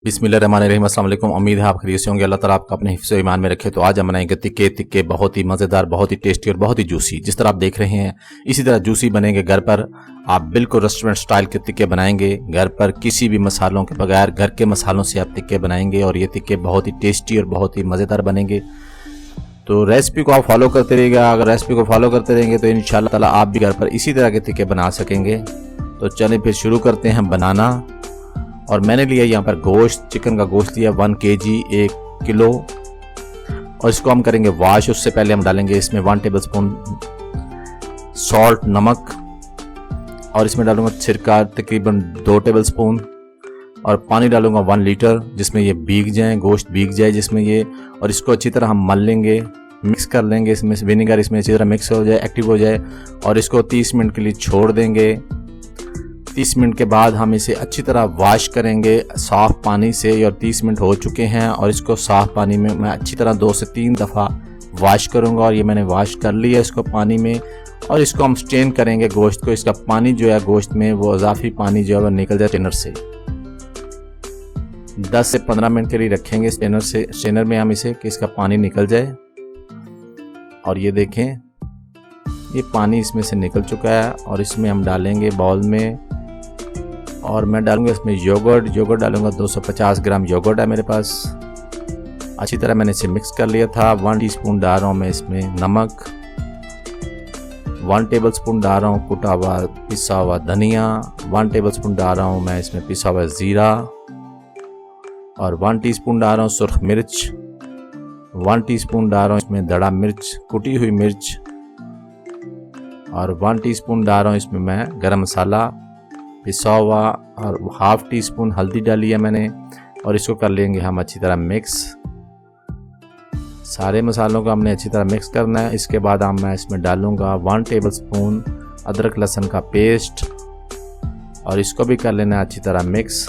बिस्मिल्लाहिर्रहमानिर्रहीम। अस्सलाम वालेकुम। उम्मीद है आप खैरियत से होंगे। अल्लाह ताला आपको अपने हिफ्ज़ ईमान में रखे। तो आज हम बनाएंगे तिक्के बहुत ही मज़ेदार, बहुत ही टेस्टी और बहुत ही जूसी। जिस तरह आप देख रहे हैं इसी तरह जूसी बनेंगे घर पर। आप बिल्कुल रेस्टोरेंट स्टाइल के तिक्के बनाएंगे घर पर, किसी भी मसालों के बगैर घर के मसालों से आप तिक्के बनाएंगे और ये तिक्के बहुत ही टेस्टी और बहुत ही मज़ेदार बनेंगे। तो रेसिपी को आप फॉलो करते रहिएगा। अगर रेसिपी को फॉलो करते रहेंगे तो इंशाअल्लाह ताला आप भी घर पर इसी तरह के तिक्के बना सकेंगे। तो चलिए फिर शुरू करते हैं बनाना। और मैंने लिया यहाँ पर गोश्त, चिकन का गोश्त लिया 1 kg, 1 किलो। और इसको हम करेंगे वॉश। उससे पहले हम डालेंगे इसमें 1 टेबलस्पून सॉल्ट, नमक, और इसमें डालूंगा सिरका तकरीबन 2 टेबलस्पून, और पानी डालूंगा 1 लीटर, जिसमें ये भीग जाए, गोश्त भीग जाए जिसमें ये। और इसको अच्छी तरह हम मल लेंगे, मिक्स कर लेंगे। इसमें विनेगर इसमें अच्छी तरह मिक्स हो जाए, एक्टिव हो जाए, और इसको 30 मिनट के लिए छोड़ देंगे। 30 मिनट के बाद हम इसे अच्छी तरह वॉश करेंगे साफ़ पानी से। और 30 मिनट हो चुके हैं और इसको साफ़ पानी में मैं अच्छी तरह 2 से 3 दफ़ा वॉश करूंगा। और ये मैंने वॉश कर लिया इसको पानी में। और इसको हम स्ट्रेन करेंगे गोश्त को। इसका पानी जो है गोश्त में, वो इजाफी पानी जो है वो निकल जाए स्ट्रेनर से। 10 से 15 मिनट के लिए रखेंगे स्ट्रेनर में हम इसे, कि इसका पानी निकल जाए। और ये देखें, ये पानी इसमें से निकल चुका है। और इसमें हम डालेंगे बाउल में, और मैं डालूंगा इसमें योगर्ट डालूंगा। 250 ग्राम योगर्ट है मेरे पास। अच्छी तरह मैंने इसे मिक्स कर लिया था। 1 टीस्पून डाल रहा हूँ मैं इसमें नमक, 1 टेबलस्पून डाल रहा हूँ कुटा हुआ पिसा हुआ धनिया, 1 टेबलस्पून डाल रहा हूँ मैं इसमें पिसा हुआ ज़ीरा, और 1 टीस्पून डाल रहा हूँ सुर्ख मिर्च, 1 टीस्पून डाल रहा हूँ इसमें दड़ा मिर्च, कुटी हुई मिर्च, और 1 टीस्पून डाल रहा हूँ इसमें मैं गरम मसाला पिसा हुआ, और 1/2 टीस्पून हल्दी डाली है मैंने। और इसको कर लेंगे हम अच्छी तरह मिक्स। सारे मसालों को हमने अच्छी तरह मिक्स करना है। इसके बाद मैं इसमें डालूंगा 1 टेबलस्पून अदरक लहसुन का पेस्ट, और इसको भी कर लेना है अच्छी तरह मिक्स।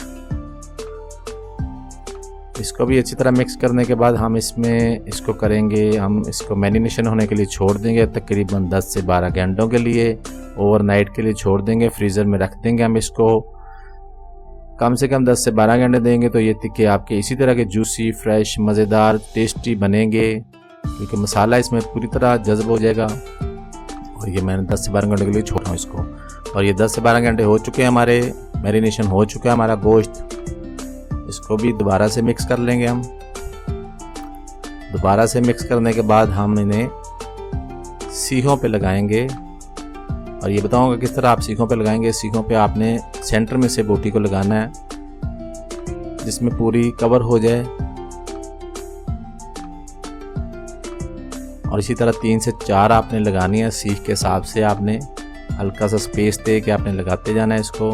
इसको भी अच्छी तरह मिक्स करने के बाद हम इसमें इसको करेंगे, हम इसको मैरिनेशन होने के लिए छोड़ देंगे तकरीबन 10 से 12 घंटों के लिए। ओवरनाइट के लिए छोड़ देंगे, फ्रीज़र में रख देंगे हम इसको। कम से कम 10 से 12 घंटे देंगे तो ये तिक्के आपके इसी तरह के जूसी, फ्रेश, मज़ेदार, टेस्टी बनेंगे, क्योंकि मसाला इसमें पूरी तरह जज़ब हो जाएगा। और ये मैंने 10 से 12 घंटे के लिए छोड़ा हूँ इसको। और ये 10 से 12 घंटे हो चुके हैं, हमारे मैरिनेशन हो चुका है हमारा गोश्त। इसको भी दोबारा से मिक्स कर लेंगे हम। दोबारा से मिक्स करने के बाद हम इन्हें सीखों पे लगाएंगे। और ये बताऊंगा किस तरह आप सीखों पे लगाएंगे। सीखों पे आपने सेंटर में से बोटी को लगाना है, जिसमें पूरी कवर हो जाए। और इसी तरह 3 से 4 आपने लगानी है। सीख के हिसाब से आपने हल्का सा स्पेस दे के आपने लगाते जाना है इसको।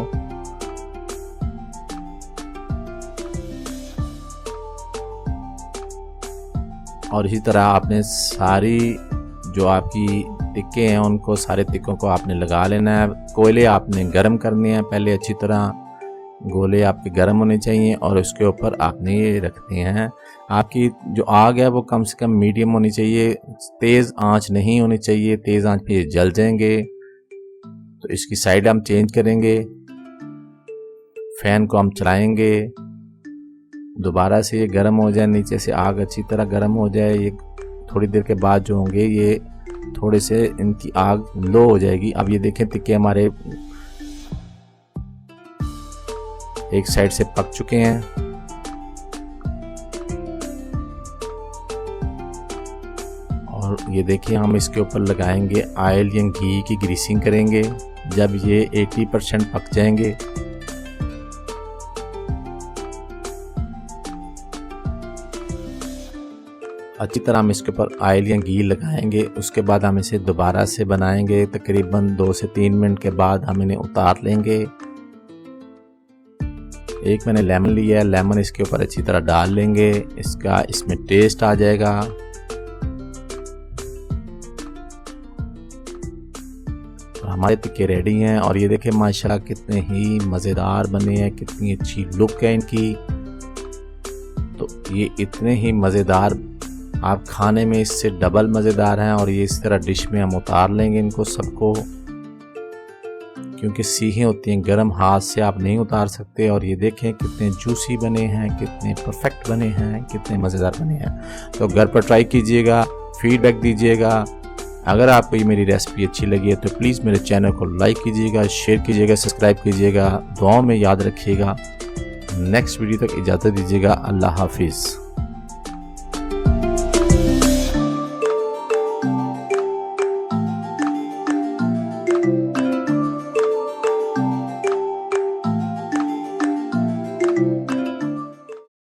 और इसी तरह आपने सारी जो आपकी तिक्के हैं उनको, सारे तिक्कों को आपने लगा लेना है। कोयले आपने गर्म करने हैं पहले अच्छी तरह। गोले आपके गर्म होने चाहिए, और उसके ऊपर आपने ये रखते हैं। आपकी जो आग है वो कम से कम मीडियम होनी चाहिए, तेज़ आंच नहीं होनी चाहिए। तेज़ आंच पे ये जल जाएंगे। तो इसकी साइड हम चेंज करेंगे, फैन को हम चलाएंगे, दोबारा से ये गर्म हो जाए, नीचे से आग अच्छी तरह गर्म हो जाए। ये थोड़ी देर के बाद जो होंगे ये थोड़े से इनकी आग लो हो जाएगी। अब ये देखें तिक्के हमारे एक साइड से पक चुके हैं। और ये देखिए, हम इसके ऊपर लगाएंगे ऑयल या घी की ग्रीसिंग करेंगे। जब ये 80% पक जाएंगे अच्छी तरह हम इसके ऊपर ऑयल या घी लगाएंगे। उसके बाद हम इसे दोबारा से बनाएंगे। तकरीबन 2 से 3 मिनट के बाद हम इन्हें उतार लेंगे। एक मैंने लेमन लिया है, लेमन इसके ऊपर अच्छी तरह डाल लेंगे, इसका इसमें टेस्ट आ जाएगा। और हमारे तिक्के रेडी हैं। और ये देखें माशाल्लाह कितने ही मज़ेदार बने हैं, कितनी अच्छी लुक है इनकी। तो ये इतने ही मज़ेदार, आप खाने में इससे डबल मज़ेदार हैं। और ये इस तरह डिश में हम उतार लेंगे इनको सबको। क्योंकि सीखें होती हैं गर्म, हाथ से आप नहीं उतार सकते। और ये देखें कितने जूसी बने हैं, कितने परफेक्ट बने हैं, कितने मज़ेदार बने हैं। तो घर पर ट्राई कीजिएगा, फीडबैक दीजिएगा। अगर आपको ये मेरी रेसिपी अच्छी लगी है तो प्लीज़ मेरे चैनल को लाइक कीजिएगा, शेयर कीजिएगा, सब्सक्राइब कीजिएगा, दुआओं में याद रखिएगा। नेक्स्ट वीडियो तक इजाज़त दीजिएगा। अल्लाह हाफिज़।